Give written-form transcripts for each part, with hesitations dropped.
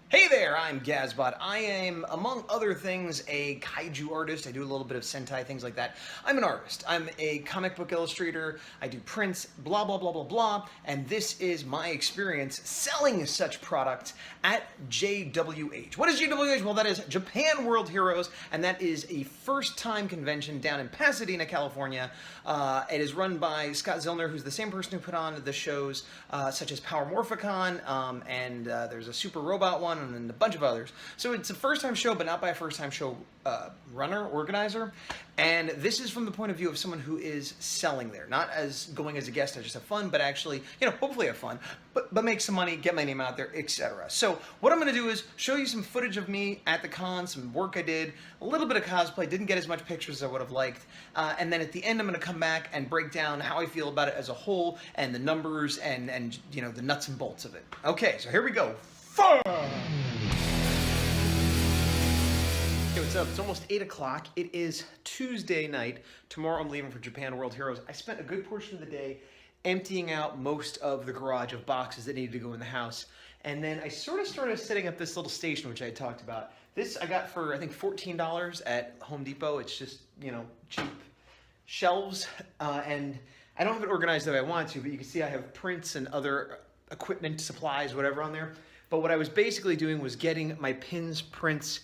Hey there, I'm Gazbot. I am, among other things, a kaiju artist. I do a little bit of Sentai, things like that. I'm an artist. I'm a comic book illustrator. I do prints, blah, blah, blah, blah, blah. And this is my experience selling such product at JWH. What is JWH? Well, that is Japan World Heroes, and that is a first-time convention down in Pasadena, California. It is run by Scott Zillner, who's the same person who put on the shows such as Power Morphicon, and there's a Super Robot one, and a bunch of others. So it's a first-time show, but not by a first-time show runner, organizer. And this is from the point of view of someone who is selling there, not as going as a guest to just have fun, but actually, hopefully have fun, but make some money, get my name out there, etc. So what I'm going to do is show you some footage of me at the con, some work I did, a little bit of cosplay, didn't get as much pictures as I would have liked, and then at the end I'm going to come back and break down how I feel about it as a whole, and the numbers, and the nuts and bolts of it. Okay, so here we go. Hey, what's up? It's almost 8 o'clock. It is Tuesday night. Tomorrow I'm leaving for Japan World Heroes. I spent a good portion of the day emptying out most of the garage of boxes that needed to go in the house. And then I sort of started setting up this little station, which I had talked about. This I got for, I think, $14 at Home Depot. It's just, cheap shelves. And I don't have it organized the way I want to, but you can see I have prints and other equipment, supplies, whatever on there. But what I was basically doing was getting my pins, prints,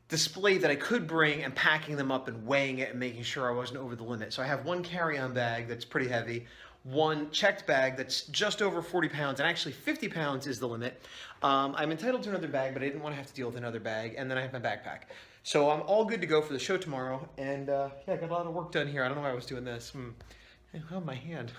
display that I could bring and packing them up and weighing it and making sure I wasn't over the limit. So I have one carry-on bag that's pretty heavy, one checked bag that's just over 40 pounds, and actually 50 pounds is the limit. I'm entitled to another bag, but I didn't want to have to deal with another bag, and then I have my backpack. So I'm all good to go for the show tomorrow, and yeah, I got a lot of work done here. I don't know why I was doing this. Oh, my hand.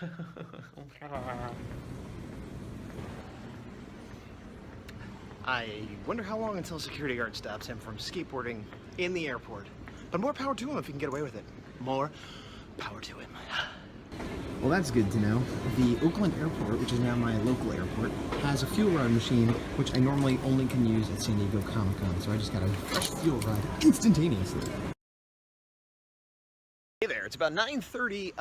I wonder how long until a security guard stops him from skateboarding in the airport. But more power to him if he can get away with it. More power to him. Well, that's good to know. The Oakland Airport, which is now my local airport, has a fuel rod machine, which I normally only can use at San Diego Comic-Con, so I just got a fresh fuel rod instantaneously. Hey there, it's about 9:30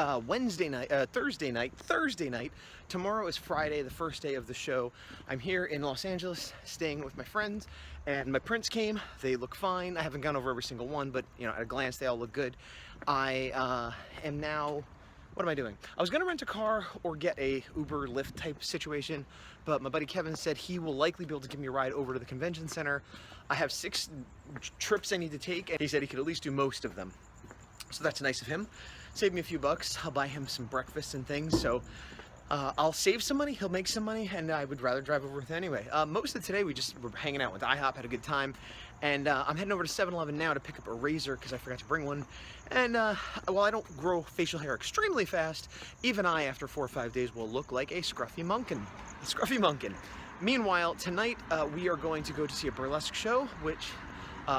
Thursday night. Tomorrow is Friday, the first day of the show. I'm here in Los Angeles, staying with my friends, and my prints came. They look fine. I haven't gone over every single one, but at a glance, they all look good. I am now, what am I doing? I was gonna rent a car or get a Uber Lyft type situation, but my buddy Kevin said he will likely be able to give me a ride over to the convention center. I have 6 trips I need to take, and he said he could at least do most of them. So that's nice of him. Save me a few bucks. I'll buy him some breakfast and things. So I'll save some money, he'll make some money, and I would rather drive over with him anyway. Most of today we just were hanging out with IHOP, had a good time. And I'm heading over to 7-Eleven now to pick up a razor because I forgot to bring one. And while I don't grow facial hair extremely fast, even I, after 4 or 5 days, will look like a scruffy munkin. Meanwhile, tonight we are going to go to see a burlesque show, which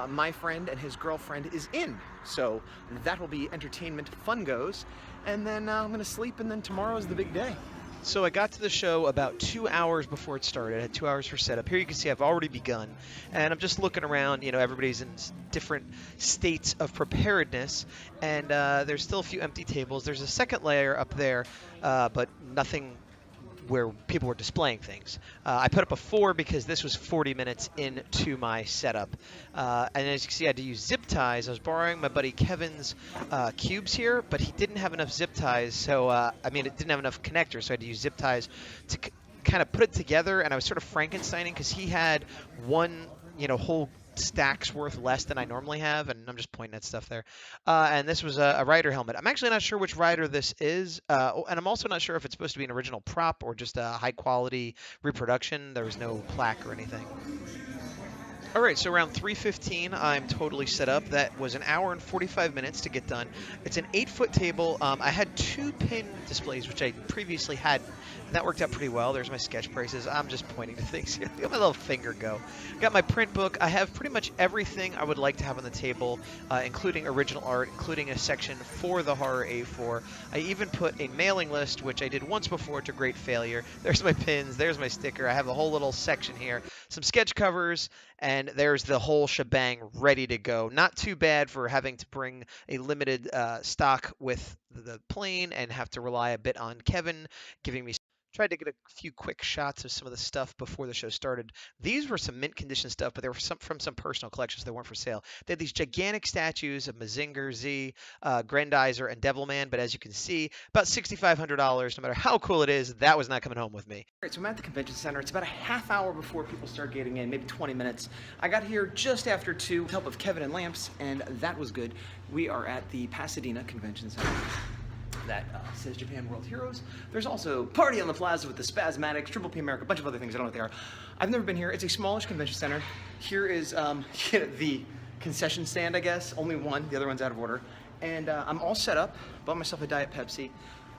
my friend and his girlfriend is in. So that will be entertainment, fun goes. And then I'm gonna sleep, and then tomorrow is the big day. So I got to the show about 2 hours before it started. I had 2 hours for setup. Here you can see I've already begun. And I'm just looking around, everybody's in different states of preparedness. And there's still a few empty tables. There's a second layer up there, but nothing where people were displaying things. I put up a 4 because this was 40 minutes into my setup. And as you can see, I had to use zip ties. I was borrowing my buddy Kevin's cubes here, but he didn't have enough zip ties, so, it didn't have enough connectors, so I had to use zip ties to kind of put it together, and I was sort of Frankensteining because he had one, whole stacks worth less than I normally have, and I'm just pointing at stuff there. And this was a rider helmet. I'm actually not sure which rider this is, and I'm also not sure if it's supposed to be an original prop or just a high quality reproduction. There was no plaque or anything. All right, so around 3:15, I'm totally set up. That was an hour and 45 minutes to get done. It's an 8-foot table. I had 2 pin displays, which I previously had. And that worked out pretty well. There's my sketch prices. I'm just pointing to things here. Look at my little finger go. Got my print book. I have pretty much everything I would like to have on the table, including original art, including a section for the Horror A4. I even put a mailing list, which I did once before to great failure. There's my pins. There's my sticker. I have a whole little section here. Some sketch covers, and there's the whole shebang ready to go. Not too bad for having to bring a limited stock with the plane and have to rely a bit on Kevin giving me tried to get a few quick shots of some of the stuff before the show started. These were some mint condition stuff, but they were from some personal collections that weren't for sale. They had these gigantic statues of Mazinger Z, Grendizer, and Devilman, but as you can see, about $6,500. No matter how cool it is, that was not coming home with me. All right, so I'm at the convention center. It's about a half hour before people start getting in, maybe 20 minutes. I got here just after 2 with the help of Kevin and Lamps, and that was good. We are at the Pasadena Convention Center. That says Japan World Heroes. There's also Party on the Plaza with the Spasmatics, Triple P America, a bunch of other things. I don't know what they are. I've never been here. It's a smallish convention center. Here is the concession stand, I guess. Only one. The other one's out of order. And I'm all set up. Bought myself a Diet Pepsi.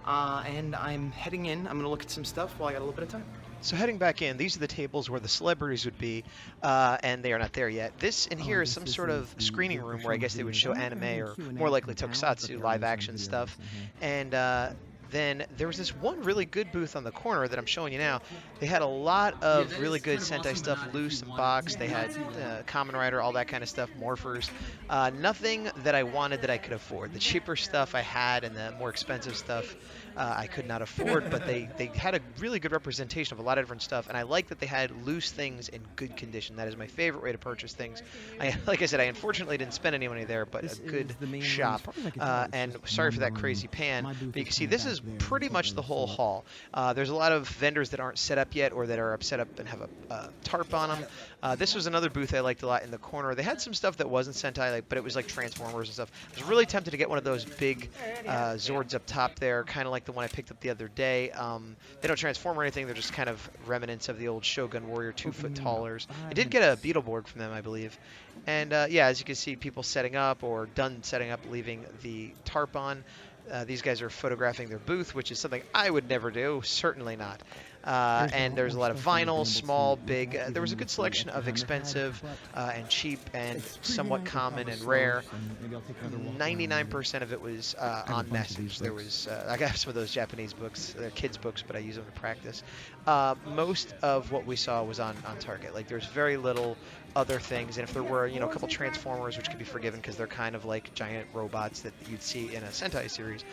And I'm heading in. I'm going to look at some stuff while I got a little bit of time. So heading back in, these are the tables where the celebrities would be, and they are not there yet. This in here is some sort of screening room where I guess they would show anime or more likely tokusatsu, live action stuff. And then there was this one really good booth on the corner that I'm showing you now. They had a lot of really good Sentai stuff, loose and boxed. They had Kamen Rider, all that kind of stuff, Morphers. Nothing that I wanted that I could afford. The cheaper stuff I had and the more expensive stuff I could not afford, but they had a really good representation of a lot of different stuff, and I like that they had loose things in good condition. That is my favorite way to purchase things. Like I said, I unfortunately didn't spend any money there, but a good shop. And sorry for that crazy pan, but you can see this is pretty much the whole hall. There's a lot of vendors that aren't set up yet or that are set up and have a tarp on them. This was another booth I liked a lot in the corner. They had some stuff that wasn't Sentai, but it was like Transformers and stuff. I was really tempted to get one of those big Zords up top there, kind of like the one I picked up the other day. They don't transform or anything. They're just kind of remnants of the old Shogun Warrior 2-foot tallers. I did get a Beetleborg from them, I believe. And yeah, as you can see, people setting up or done setting up, leaving the tarp on. These guys are photographing their booth, which is something I would never do. Certainly not. And there's a lot of vinyl, small, big. There was a good selection of expensive and cheap and somewhat common and rare. 99% of it was on message. There was I got some of those Japanese books. They're kids' books, but I use them to practice. Most of what we saw was on Target. Like there's very little other things, and if there were, a couple Transformers, which could be forgiven because they're kind of like giant robots that you'd see in a Sentai series.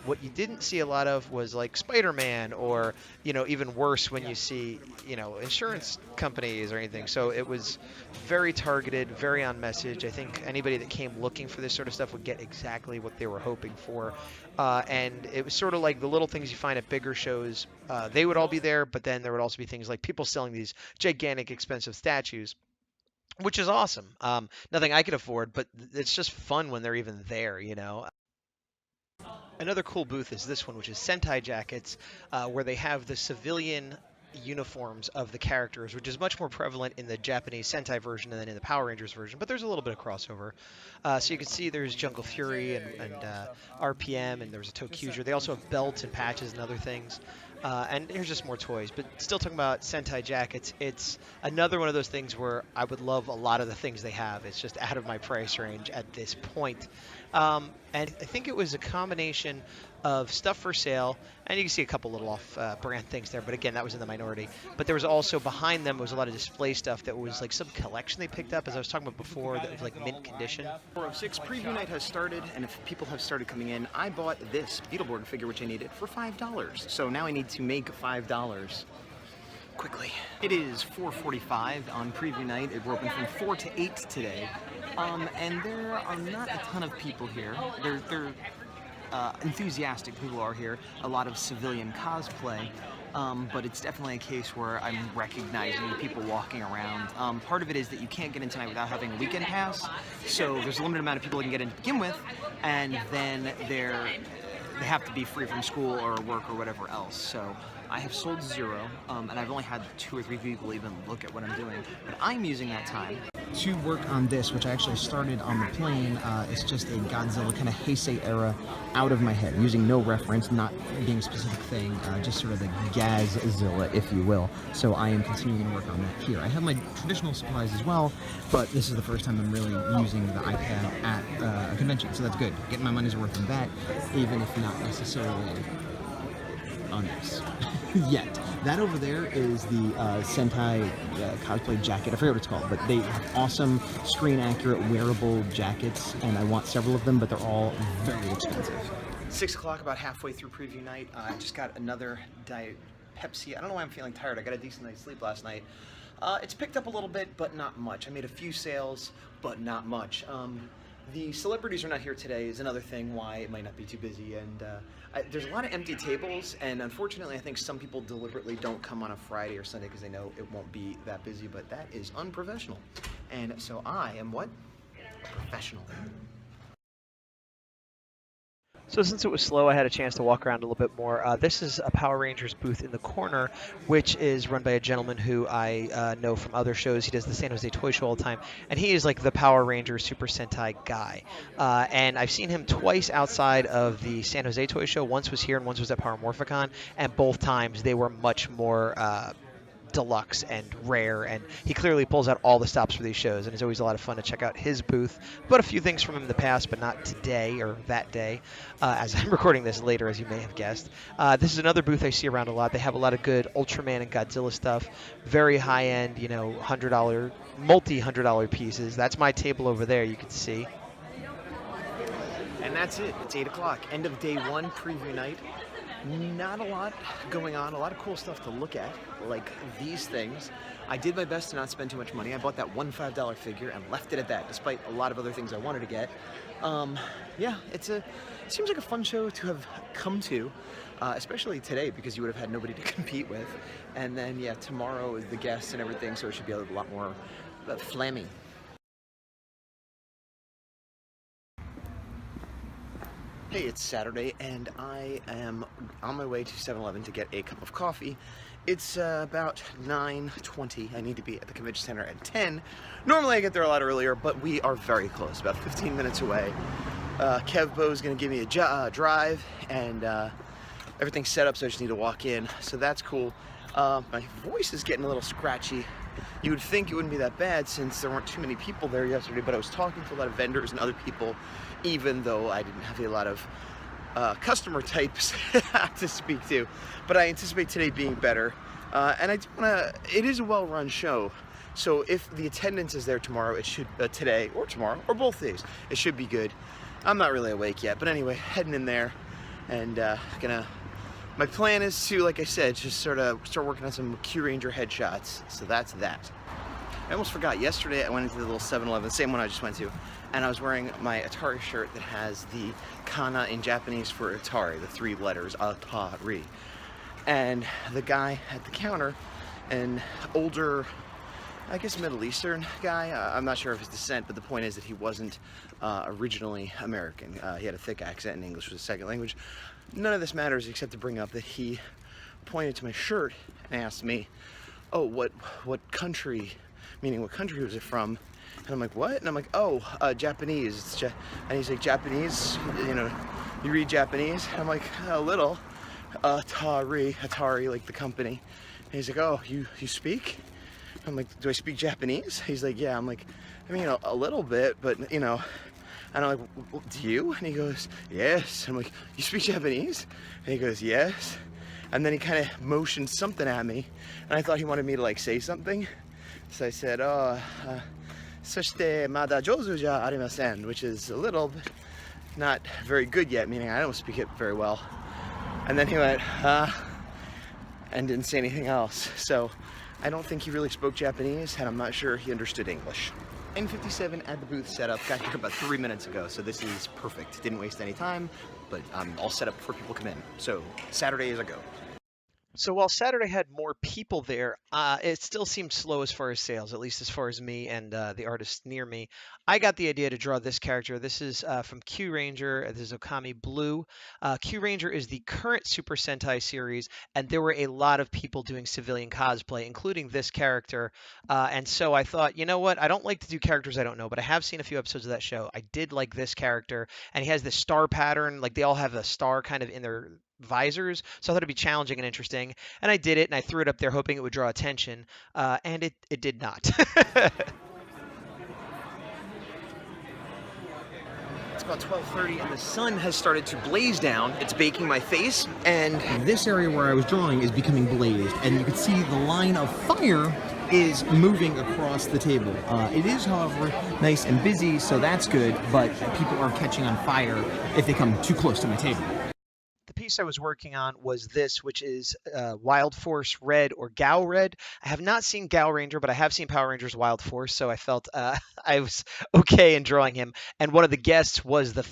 What you didn't see a lot of was like Spider-Man, or even worse when you see insurance companies or anything. So it was very targeted, very on message. I think anybody that came looking for this sort of stuff would get exactly what they were hoping for. And it was sort of like the little things you find at bigger shows. They would all be there, but then there would also be things like people selling these gigantic, expensive statues, which is awesome. Nothing I could afford, but it's just fun when they're even there, Another cool booth is this one, which is Sentai jackets, where they have the civilian uniforms of the characters, which is much more prevalent in the Japanese Sentai version than in the Power Rangers version, but there's a little bit of crossover. So you can see there's Jungle Fury and RPM, and there's a Tokuger. They also have belts and patches and other things. And here's just more toys, but still talking about Sentai jackets, it's another one of those things where I would love a lot of the things they have. It's just out of my price range at this point. And I think it was a combination of stuff for sale, and you can see a couple little off-brand things there, but again, that was in the minority. But there was also, behind them was a lot of display stuff that was like some collection they picked up, as I was talking about before, that was like mint condition. 406 preview night has started, and if people have started coming in, I bought this Beetleborg figure, which I needed, for $5. So now I need to make $5 quickly. It is 4:45 on preview night. We're open from 4 to 8 today, and there are not a ton of people here. They're enthusiastic people are here. A lot of civilian cosplay. But it's definitely a case where I'm recognizing the people walking around. Part of it is that you can't get in tonight without having a weekend pass, so there's a limited amount of people that can get in to begin with, and then they have to be free from school or work or whatever else. So I have sold 0, and I've only had 2 or 3 people even look at what I'm doing, but I'm using that time to work on this, which I actually started on the plane. It's just a Godzilla kind of Heisei era out of my head, using no reference, not being a specific thing, just sort of the Gazzilla, if you will. So I am continuing to work on that here. I have my traditional supplies as well, but this is the first time I'm really using the iPad at a convention, so that's good. Getting my money's worth on that, even if not necessarily on this yet. That over there is the Sentai cosplay jacket. I forget what it's called, but they have awesome screen-accurate wearable jackets, and I want several of them, but they're all very expensive. 6 o'clock, about halfway through preview night. I just got another Diet Pepsi. I don't know why I'm feeling tired. I got a decent night's sleep last night. It's picked up a little bit, but not much. I made a few sales, but not much. The celebrities are not here today is another thing why it might not be too busy, and there's a lot of empty tables, and unfortunately I think some people deliberately don't come on a Friday or Sunday because they know it won't be that busy, but that is unprofessional. And so I am what? A professional. So since it was slow, I had a chance to walk around a little bit more. This is a Power Rangers booth in the corner, which is run by a gentleman who I know from other shows. He does the San Jose Toy Show all the time, and he is like the Power Rangers Super Sentai guy. And I've seen him twice outside of the San Jose Toy Show. Once was here and once was at Power Morphicon, and both times they were much more deluxe and rare, and he clearly pulls out all the stops for these shows, and it's always a lot of fun to check out his booth. Bought a few things from him in the past, but not today or that day, as I'm recording this later, as you may have guessed. This is another booth I see around a lot. They have a lot of good Ultraman and Godzilla stuff, very high-end, you know, $100, multi-$100 pieces. That's my table over there, you can see. And that's it. It's 8 o'clock. End of day one, preview night. Not a lot going on, a lot of cool stuff to look at, like these things. I did my best to not spend too much money. I bought that one $5 figure and left it at that, despite a lot of other things I wanted to get. Yeah, it seems like a fun show to have come to, especially today because you would have had nobody to compete with. And then, yeah, tomorrow is the guests and everything, so it should be a lot more flammy. Hey, it's Saturday, and I am on my way to 7-Eleven to get a cup of coffee. It's about 9:20. I need to be at the convention center at 10. Normally I get there a lot earlier, but we are very close, about 15 minutes away. Kev Bo's going to give me a drive, and everything's set up, so I just need to walk in, so that's cool. My voice is getting a little scratchy. You would think it wouldn't be that bad since there weren't too many people there yesterday, but I was talking to a lot of vendors and other people, even though I didn't have a lot of customer types to speak to. But I anticipate today being better. And I do wanna, it is a well-run show, so if the attendance is there tomorrow, it should, today or tomorrow, or both days, it should be good. I'm not really awake yet, but anyway, heading in there, and my plan is to, like I said, just sort of start working on some Q Ranger headshots, so that's that. I almost forgot, yesterday I went into the little 7-Eleven, the same one I just went to, and I was wearing my Atari shirt that has the kana in Japanese for Atari, the 3 letters, Atari. And the guy at the counter, an older, I guess Middle Eastern guy, I'm not sure of his descent, but the point is that he wasn't originally American. He had a thick accent and English was his second language. None of this matters except to bring up that he pointed to my shirt and asked me, oh, what country, meaning what country was it from? And I'm like, what? And I'm like, oh, Japanese. And he's like, Japanese? You know, you read Japanese? And I'm like, a little. Atari, like the company. And he's like, oh, you speak? I'm like, do I speak Japanese? He's like, yeah. I'm like, I mean, a little bit, but, you know. And I'm like, well, do you? And he goes, yes. I'm like, you speak Japanese? And he goes, yes. And then he kind of motioned something at me, and I thought he wanted me to, like, say something. So I said, oh, そしてまだ上手じゃありません, which is a little bit not very good yet, meaning I don't speak it very well. And then he went, and didn't say anything else. So I don't think he really spoke Japanese, and I'm not sure he understood English. N57 at the booth setup, got here about 3 minutes ago, so this is perfect. Didn't waste any time, but I'm all set up before people come in. So Saturday is a go. So while Saturday had more people there, it still seemed slow as far as sales, at least as far as me and the artists near me. I got the idea to draw this character. This is from Q Ranger. This is Okami Blue. Q Ranger is the current Super Sentai series, and there were a lot of people doing civilian cosplay, including this character. And so I thought, you know what? I don't like to do characters I don't know, but I have seen a few episodes of that show. I did like this character, and he has this star pattern. Like, they all have a star kind of in their visors, so I thought it'd be challenging and interesting, and I did it, and I threw it up there hoping it would draw attention, and it did not. It's about 12:30 and the sun has started to blaze down. It's baking my face, and This area where I was drawing is becoming blazed, and you can see the line of fire is moving across the table. It is, however, nice and busy, so that's good, but people are catching on fire if they come too close to my table. the piece I was working on was this, which is Wild Force Red or Gal Red. I have not seen Gal Ranger, but I have seen Power Rangers Wild Force, so I felt I was okay in drawing him. And one of the guests was the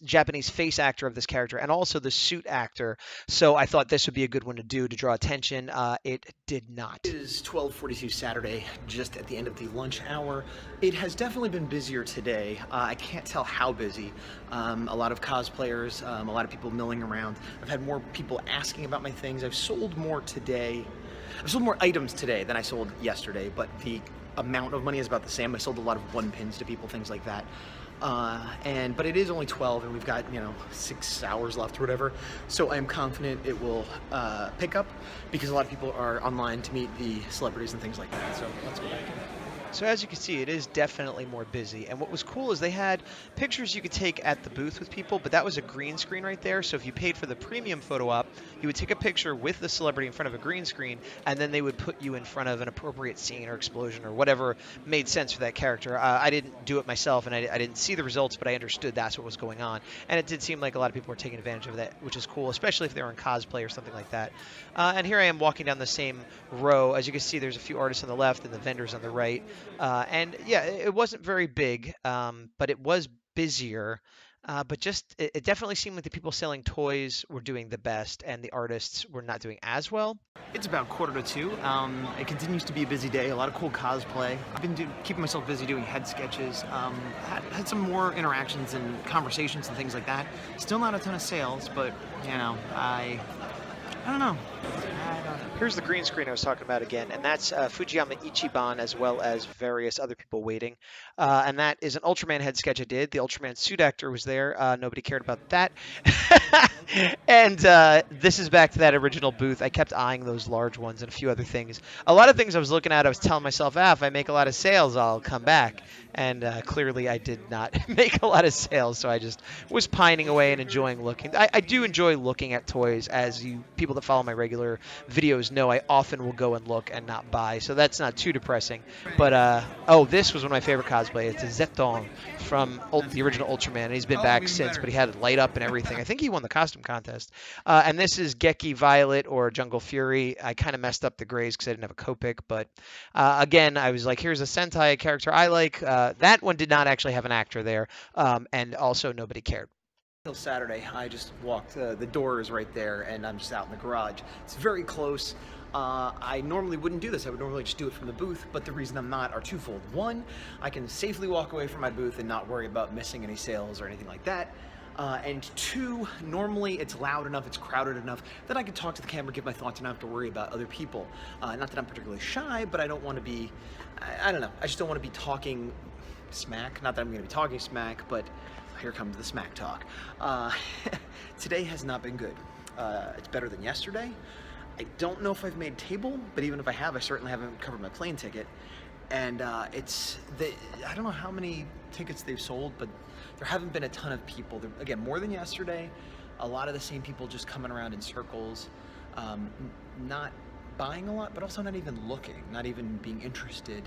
Japanese face actor of this character and also the suit actor. So I thought this would be a good one to do to draw attention. It did not. It is 12:42 Saturday, just at the end of the lunch hour. It has definitely been busier today. I can't tell how busy. A lot of cosplayers, a lot of people milling around. I've had more people asking about my things. I've sold more today. I've sold more items today than I sold yesterday, but the amount of money is about the same. I sold a lot of one pins to people, things like that. But it is only 12 and we've got, 6 hours left or whatever. So I'm confident it will pick up because a lot of people are online to meet the celebrities and things like that. So let's go back in. So as you can see, it is definitely more busy. And what was cool is they had pictures you could take at the booth with people, but that was a green screen right there. So if you paid for the premium photo op, you would take a picture with the celebrity in front of a green screen, and then they would put you in front of an appropriate scene or explosion or whatever made sense for that character. I didn't do it myself, and I didn't see the results, but I understood that's what was going on. And it did seem like a lot of people were taking advantage of that, which is cool, especially if they were in cosplay or something like that. And here I am walking down the same row. As you can see, there's a few artists on the left and the vendors on the right. And yeah, it wasn't very big, but it was busier. But just it definitely seemed like the people selling toys were doing the best, and the artists were not doing as well. It's about 1:45. It continues to be a busy day. A lot of cool cosplay. I've been keeping myself busy doing head sketches. Had some more interactions and conversations and things like that. Still not a ton of sales, but I don't know. Here's the green screen I was talking about again, and that's Fujiyama Ichiban as well as various other people waiting. And that is an Ultraman head sketch I did. The Ultraman suit actor was there. Nobody cared about that. And this is back to that original booth. I kept eyeing those large ones and a few other things. A lot of things I was looking at, I was telling myself, if I make a lot of sales, I'll come back. And clearly I did not make a lot of sales, so I just was pining away and enjoying looking. I do enjoy looking at toys, as people that follow my regular videos know. I often will go and look and not buy, so that's not too depressing. But, this was one of my favorite cosplay. It's a Zeton from the original Ultraman, and he's been back since, but he had it light up and everything. I think he won the costume contest. And this is Geki Violet or Jungle Fury. I kind of messed up the grays because I didn't have a Copic, but again, I was like, here's a Sentai character I like. That one did not actually have an actor there, and also nobody cared. Till Saturday, I just walked, the door is right there, and I'm just out in the garage. It's very close. I normally wouldn't do this. I would normally just do it from the booth, but the reason I'm not are twofold. One, I can safely walk away from my booth and not worry about missing any sales or anything like that. And two, normally it's loud enough, it's crowded enough that I can talk to the camera, give my thoughts, and not have to worry about other people. Not that I'm particularly shy, but I don't want to be, I don't know, I just don't want to be talking smack. Not that I'm going to be talking smack, but here comes the smack talk. Today has not been good. It's better than yesterday. I don't know if I've made table, but even if I have, I certainly haven't covered my plane ticket. And I don't know how many tickets they've sold, but there haven't been a ton of people. Again, more than yesterday. A lot of the same people just coming around in circles, not buying a lot, but also not even looking, not even being interested.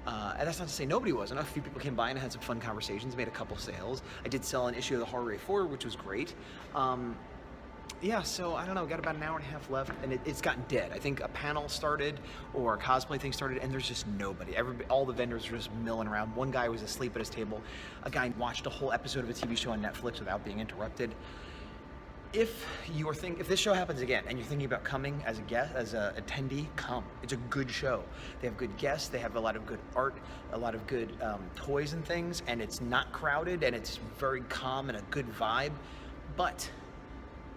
And that's not to say nobody wasn't. A few people came by and had some fun conversations, made a couple sales. I did sell an issue of the Horror 4, which was great. Yeah, so I don't know, got about an hour and a half left, and it's gotten dead. I think a panel started or a cosplay thing started, and there's just nobody. All the vendors were just milling around. One guy was asleep at his table. A guy watched a whole episode of a TV show on Netflix without being interrupted. If this show happens again and you're thinking about coming as a guest, as an attendee, come. It's a good show. They have good guests. They have a lot of good art, a lot of good toys and things, and it's not crowded, and it's very calm and a good vibe. But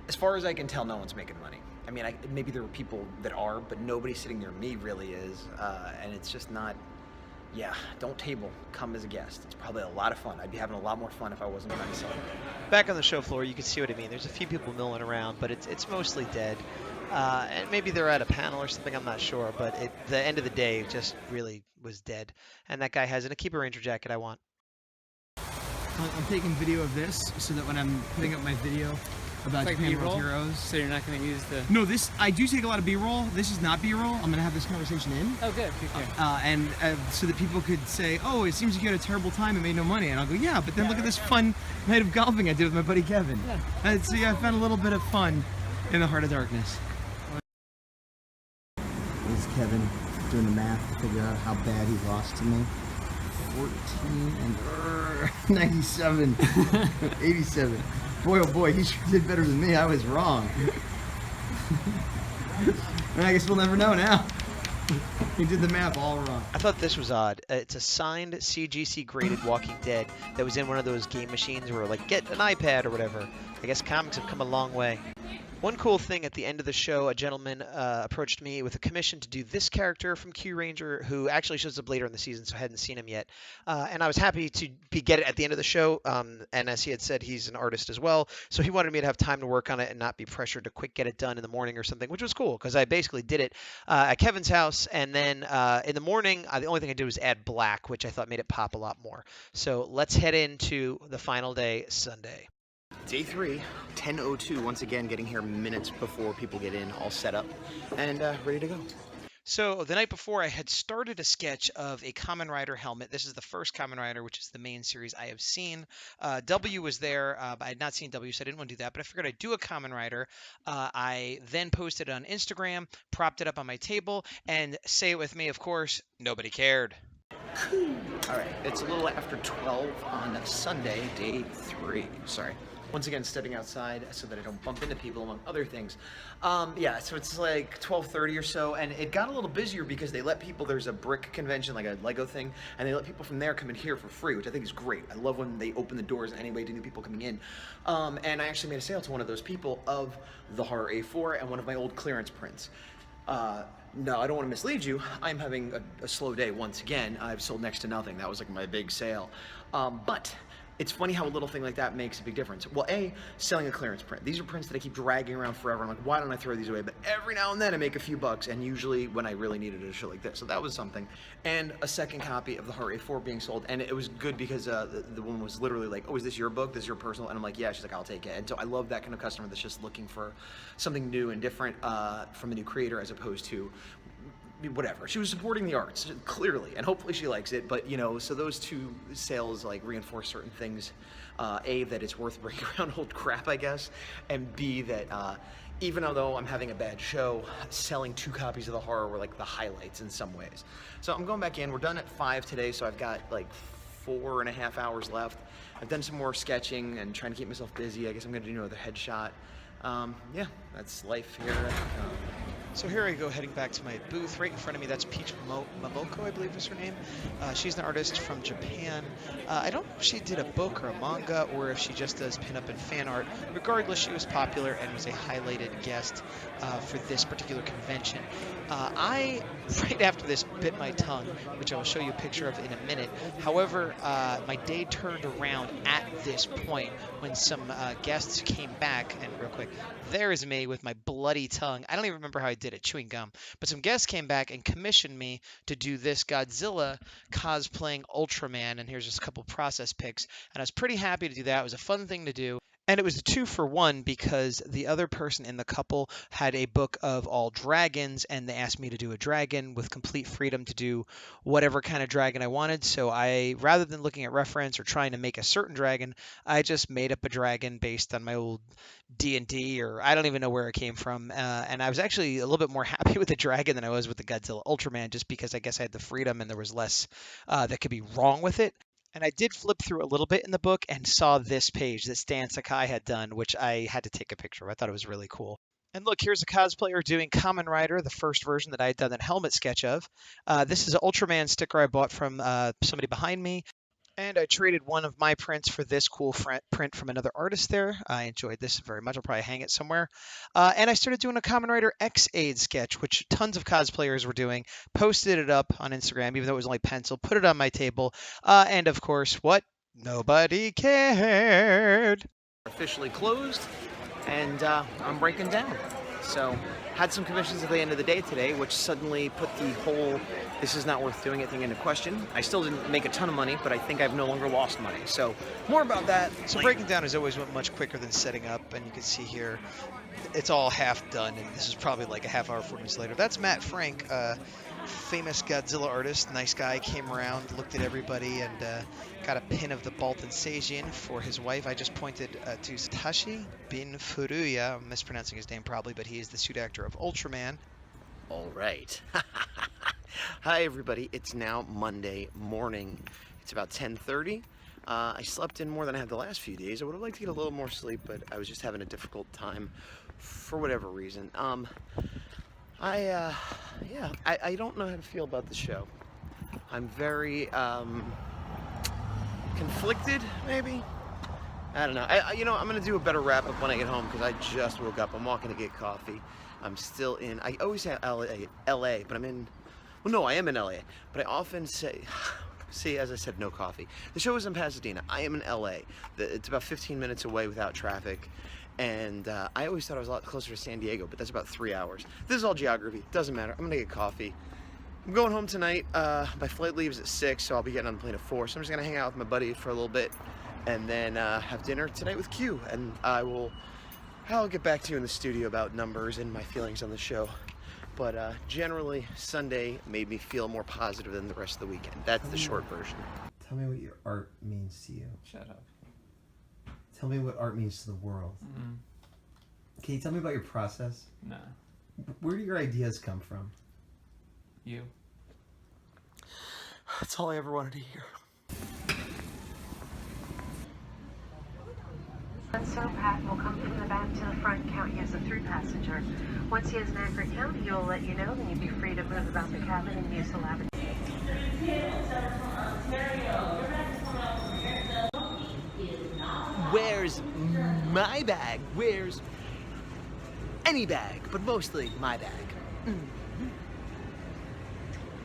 as far as I can tell, no one's making money. I mean, maybe there are people that are, but nobody sitting near me really is, and it's just not. Yeah, don't table, come as a guest. It's probably a lot of fun. I'd be having a lot more fun if I wasn't trying to sell it. Back on the show floor, you can see what I mean. There's a few people milling around, but it's mostly dead. And maybe they're at a panel or something, I'm not sure. But the end of the day just really was dead. And that guy has an Akiba Ranger jacket I want. I'm taking video of this so that when I'm putting up my video about Japan World Heroes. So you're not going to use the... No, I do take a lot of B-roll. This is not B-roll. I'm going to have this conversation in. Oh, good. And so that people could say, oh, it seems like you had a terrible time and made no money. And I'll go, yeah, but then look at this fun night of golfing I did with my buddy Kevin. Yeah. So yeah, I found a little bit of fun in the heart of darkness. Is Kevin doing the math to figure out how bad he lost to me? 14 and 97, 87. Boy, oh boy, he sure did better than me. I was wrong. I guess we'll never know now. He did the math all wrong. I thought this was odd. It's a signed CGC graded Walking Dead that was in one of those game machines where like get an iPad or whatever. I guess comics have come a long way. One cool thing at the end of the show, a gentleman approached me with a commission to do this character from Q Ranger, who actually shows up later in the season, so I hadn't seen him yet. And I was happy to get it at the end of the show. And as he had said, he's an artist as well, so he wanted me to have time to work on it and not be pressured to quick get it done in the morning or something, which was cool because I basically did it at Kevin's house, and then in the morning, the only thing I did was add black, which I thought made it pop a lot more. So let's head into the final day, Sunday. Day 3, 10:02. Once again, getting here minutes before people get in, all set up and ready to go. So the night before, I had started a sketch of a Kamen Rider helmet. This is the first Kamen Rider, which is the main series I have seen. W was there, but I had not seen W, so I didn't want to do that. But I figured I'd do a Kamen Rider. I then posted it on Instagram, propped it up on my table, and say it with me, of course, nobody cared. All right, it's a little after 12 on Sunday, day 3. Sorry. Once again, stepping outside so that I don't bump into people, among other things. Yeah, so it's like 12:30 or so, and it got a little busier because they let people, there's a brick convention, like a Lego thing, and they let people from there come in here for free, which I think is great. I love when they open the doors anyway to new people coming in. And I actually made a sale to one of those people of the Horror A4 and one of my old clearance prints. No, I don't want to mislead you. I'm having a slow day once again. I've sold next to nothing. That was like my big sale. But it's funny how a little thing like that makes a big difference. Well, A, selling a clearance print. These are prints that I keep dragging around forever. I'm like, why don't I throw these away? But every now and then I make a few bucks, and usually when I really needed a show like this. So that was something. And a second copy of the Horror A4 being sold. And it was good because the woman was literally like, oh, is this your book? This is your personal? And I'm like, yeah. She's like, I'll take it. And so I love that kind of customer that's just looking for something new and different from a new creator as opposed to whatever. She was supporting the arts, clearly, and hopefully she likes it, but, you know, so those two sales, like, reinforce certain things. A, that it's worth bringing around old crap, I guess, and B, that even though I'm having a bad show, selling 2 copies of the horror were, like, the highlights in some ways. So I'm going back in. We're done at 5 today, so I've got, like, 4.5 hours left. I've done some more sketching and trying to keep myself busy. I guess I'm going to do another headshot. Yeah, that's life here. So here I go, heading back to my booth. Right in front of me, that's Peach Momoko, I believe is her name. She's an artist from Japan. I don't know if she did a book or a manga, or if she just does pinup and fan art. Regardless, she was popular and was a highlighted guest for this particular convention. I, right after this, bit my tongue, which I will show you a picture of in a minute. However, my day turned around at this point when some guests came back, and real quick, there is me with my bloody tongue. I don't even remember how I did it, chewing gum. But some guests came back and commissioned me to do this Godzilla cosplaying Ultraman, and here's just a couple process pics. And I was pretty happy to do that. It was a fun thing to do. And it was a 2-for-1 because the other person in the couple had a book of all dragons, and they asked me to do a dragon with complete freedom to do whatever kind of dragon I wanted. So I, rather than looking at reference or trying to make a certain dragon, I just made up a dragon based on my old D&D, or I don't even know where it came from. And I was actually a little bit more happy with the dragon than I was with the Godzilla Ultraman, just because I guess I had the freedom and there was less that could be wrong with it. And I did flip through a little bit in the book and saw this page that Stan Sakai had done, which I had to take a picture of. I thought it was really cool. And look, here's a cosplayer doing Kamen Rider, the first version that I had done that helmet sketch of. This is an Ultraman sticker I bought from somebody behind me. And I traded one of my prints for this cool print from another artist there. I enjoyed this very much. I'll probably hang it somewhere. And I started doing a Kamen Rider X-Aid sketch, which tons of cosplayers were doing. Posted it up on Instagram, even though it was only pencil. Put it on my table. And of course, what? Nobody cared. Officially closed, and I'm breaking down. So, had some commissions at the end of the day today, which suddenly put the whole "this is not worth doing" thing into question. I still didn't make a ton of money, but I think I've no longer lost money. So, more about that. So breaking down has always went much quicker than setting up, and you can see here, it's all half done, and this is probably like a half hour, 40 minutes later. That's Matt Frank famous Godzilla artist, nice guy, came around, looked at everybody, and got a pin of the Baltan Sajian for his wife. I just pointed to Satoshi Bin Furuya. I'm mispronouncing his name probably, but he is the suit actor of Ultraman. All right. Hi, everybody. It's now Monday morning. It's about 10:30. I slept in more than I had the last few days. I would have liked to get a little more sleep, but I was just having a difficult time for whatever reason. I don't know how to feel about the show. I'm very conflicted, maybe. I don't know. I'm gonna do a better wrap up when I get home because I just woke up. I'm walking to get coffee. I'm still in. I always say LA, but I'm in. Well, no, I am in LA, but I often say. See, as I said, no coffee. The show is in Pasadena. I am in LA. It's about 15 minutes away without traffic. And I always thought I was a lot closer to San Diego, but that's about 3 hours. This is all geography. Doesn't matter. I'm gonna get coffee. I'm going home tonight. My flight leaves at 6, so I'll be getting on the plane at 4. So I'm just gonna hang out with my buddy for a little bit, and then have dinner tonight with Q. And I'll get back to you in the studio about numbers and my feelings on the show. But generally, Sunday made me feel more positive than the rest of the weekend. That's the short version. Tell me what your art means to you. Shut up. Tell me what art means to the world. Can you tell me about your process? No. Where do your ideas come from? You. That's all I ever wanted to hear. And so Pat will come from the back to the front, count you as a through passenger. Once he has an accurate count, he'll let you know, then you'll be free to move about the cabin and use the lavatory. Where's my bag? Where's any bag, but mostly my bag?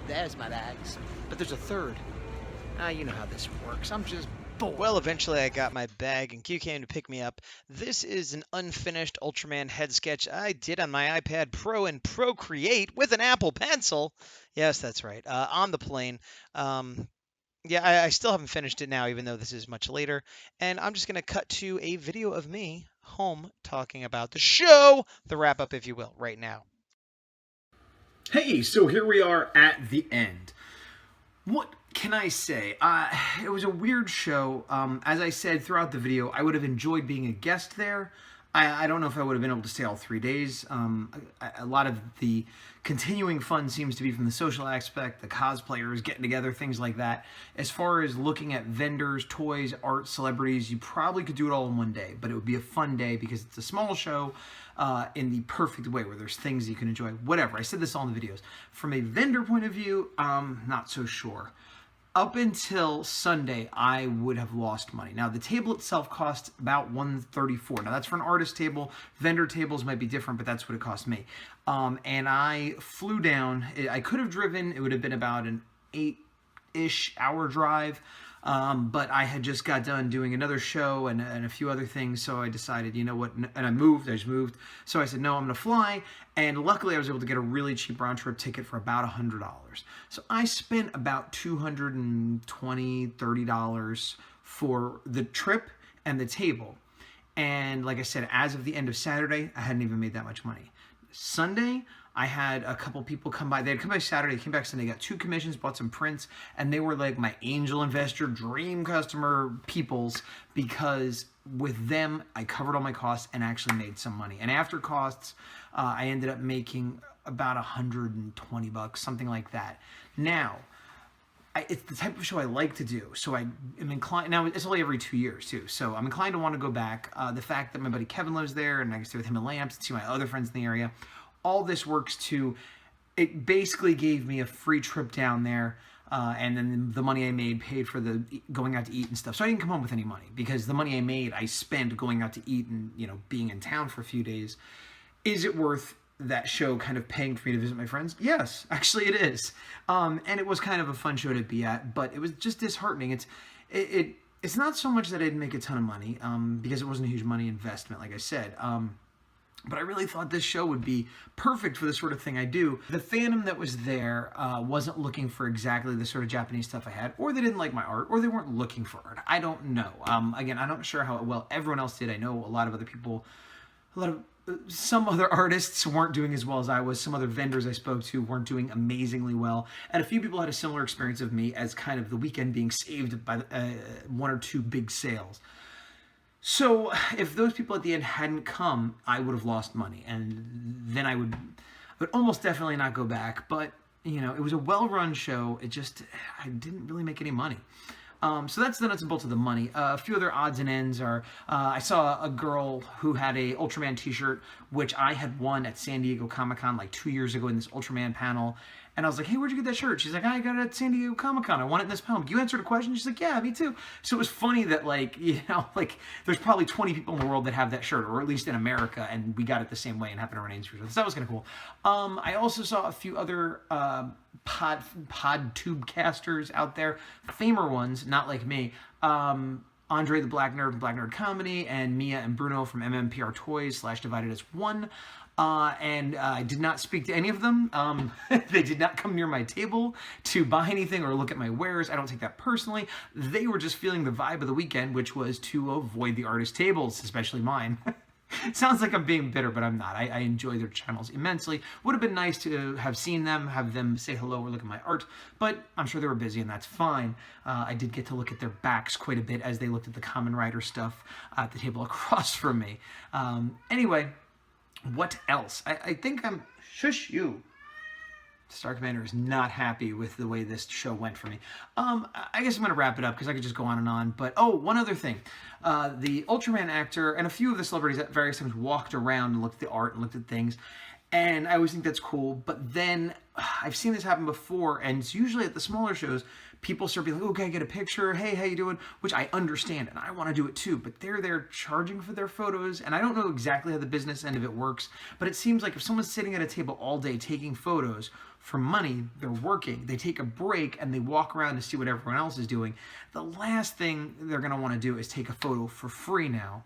There's my bags, but there's a third. You know how this works. I'm just bored. Well, eventually I got my bag, and Q came to pick me up. This is an unfinished Ultraman head sketch I did on my iPad Pro in Procreate with an Apple Pencil. Yes, that's right. On the plane. Yeah, I still haven't finished it now, even though this is much later. And I'm just going to cut to a video of me home talking about the show, the wrap-up, if you will, right now. Hey, so here we are at the end. What can I say? It was a weird show. As I said throughout the video, I would have enjoyed being a guest there. I don't know if I would have been able to stay all 3 days. A lot of the continuing fun seems to be from the social aspect, the cosplayers getting together, things like that. As far as looking at vendors, toys, art, celebrities, you probably could do it all in one day, but it would be a fun day because it's a small show in the perfect way where there's things you can enjoy. Whatever, I said this all in the videos. From a vendor point of view, not so sure. Up until Sunday, I would have lost money. Now, the table itself cost about $134. Now, that's for an artist table. Vendor tables might be different, but that's what it cost me. And I flew down. I could have driven. It would have been about an 8-ish hour drive. But I had just got done doing another show and a few other things, so I decided, you know what, and I just moved. So I said, no, I'm going to fly, and luckily I was able to get a really cheap round-trip ticket for about $100. So I spent about $220, $30 for the trip and the table. And like I said, as of the end of Saturday, I hadn't even made that much money. Sunday, I had a couple people come by. They had come by Saturday, came back Sunday, got 2 commissions, bought some prints, and they were like my angel investor, dream customer peoples, because with them, I covered all my costs and actually made some money. And after costs, I ended up making about $120, something like that. Now, it's the type of show I like to do, so I am inclined. Now, it's only every 2 years, too, so I'm inclined to want to go back. The fact that my buddy Kevin lives there, and I can stay with him in Lamps and see my other friends in the area, all this works to, it basically gave me a free trip down there, and then the money I made paid for the going out to eat and stuff. So I didn't come home with any money, because the money I made, I spent going out to eat and, you know, being in town for a few days. Is it worth that show kind of paying for me to visit my friends? Yes, actually it is. And it was kind of a fun show to be at, but it was just disheartening. It's not so much that I didn't make a ton of money, because it wasn't a huge money investment, like I said. But I really thought this show would be perfect for the sort of thing I do. The fandom that was there wasn't looking for exactly the sort of Japanese stuff I had, or they didn't like my art, or they weren't looking for art. I don't know. Again, I'm not sure how well everyone else did. I know a lot of other people, a lot of some other artists weren't doing as well as I was. Some other vendors I spoke to weren't doing amazingly well. And a few people had a similar experience of me as kind of the weekend being saved by one or two big sales. So if those people at the end hadn't come, I would have lost money. And then I would almost definitely not go back. But, you know, it was a well-run show. I didn't really make any money. So that's the nuts and bolts of the money. A few other odds and ends are, I saw a girl who had a Ultraman t-shirt, which I had won at San Diego Comic-Con like 2 years ago in this Ultraman panel. And I was like, hey, where'd you get that shirt? She's like, I got it at San Diego Comic-Con. I won it in this panel. You answered a question? She's like, yeah, me too. So it was funny that, like, you know, like, there's probably 20 people in the world that have that shirt, or at least in America, and we got it the same way and happened to run into each other. So that was kind of cool. I also saw a few other pod tube casters out there, famer ones, not like me. Andre the Black Nerd from Black Nerd Comedy, and Mia and Bruno from MMPR Toys / Divided as One. And I did not speak to any of them. They did not come near my table to buy anything or look at my wares. I don't take that personally. They were just feeling the vibe of the weekend, which was to avoid the artist tables, especially mine. Sounds like I'm being bitter, but I'm not. I enjoy their channels immensely. Would have been nice to have seen them, have them say hello or look at my art, but I'm sure they were busy and that's fine. I did get to look at their backs quite a bit as they looked at the Kamen Rider stuff at the table across from me. Anyway, what else? I think I'm... Shush you. Star Commander is not happy with the way this show went for me. I guess I'm going to wrap it up because I could just go on and on. But, oh, one other thing. The Ultraman actor and a few of the celebrities at various times walked around and looked at the art and looked at things. And I always think that's cool. But then I've seen this happen before. And it's usually at the smaller shows, people start being like, okay, get a picture. Hey, how you doing? Which I understand. And I want to do it too. But they're there charging for their photos. And I don't know exactly how the business end of it works. But it seems like if someone's sitting at a table all day taking photos for money, they're working. They take a break and they walk around to see what everyone else is doing. The last thing they're going to want to do is take a photo for free now.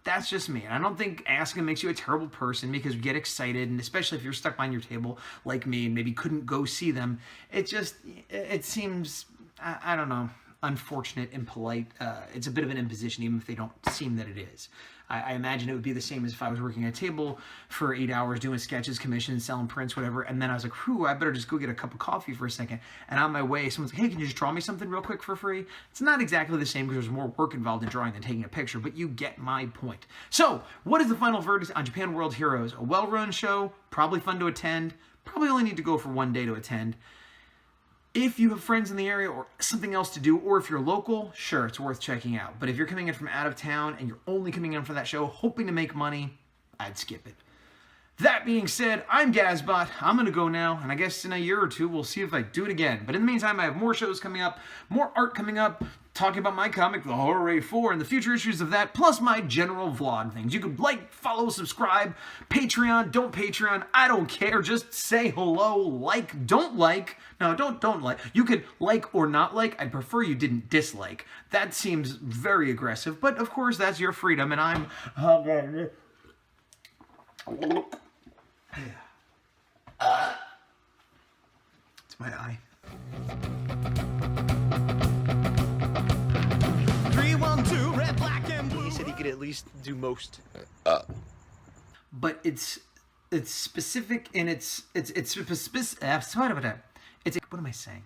That's just me. And I don't think asking makes you a terrible person because you get excited, and especially if you're stuck behind your table like me and maybe couldn't go see them. It seems, I don't know, unfortunate, impolite. It's a bit of an imposition even if they don't seem that it is. I imagine it would be the same as if I was working at a table for 8 hours doing sketches, commissions, selling prints, whatever, and then I was like, whew, I better just go get a cup of coffee for a second. And on my way, someone's like, hey, can you just draw me something real quick for free? It's not exactly the same because there's more work involved in drawing than taking a picture, but you get my point. So, what is the final verdict on Japan World Heroes? A well-run show, probably fun to attend, probably only need to go for 1 day to attend. If you have friends in the area or something else to do, or if you're local, sure, it's worth checking out. But if you're coming in from out of town and you're only coming in for that show hoping to make money, I'd skip it. That being said, I'm Gazbot. I'm going to go now, and I guess in a year or two, we'll see if I do it again. But in the meantime, I have more shows coming up, more art coming up, talking about my comic, The Horror 4, and the future issues of that, plus my general vlog things. You could like, follow, subscribe, Patreon, don't Patreon, I don't care. Just say hello, like, don't like. No, don't like. You could like or not like. I'd prefer you didn't dislike. That seems very aggressive, but of course, that's your freedom, and I'm... It's my eye. 3, 1, 2, red, black, and blue. He said he could at least do most. But it's specific and it's what am I saying?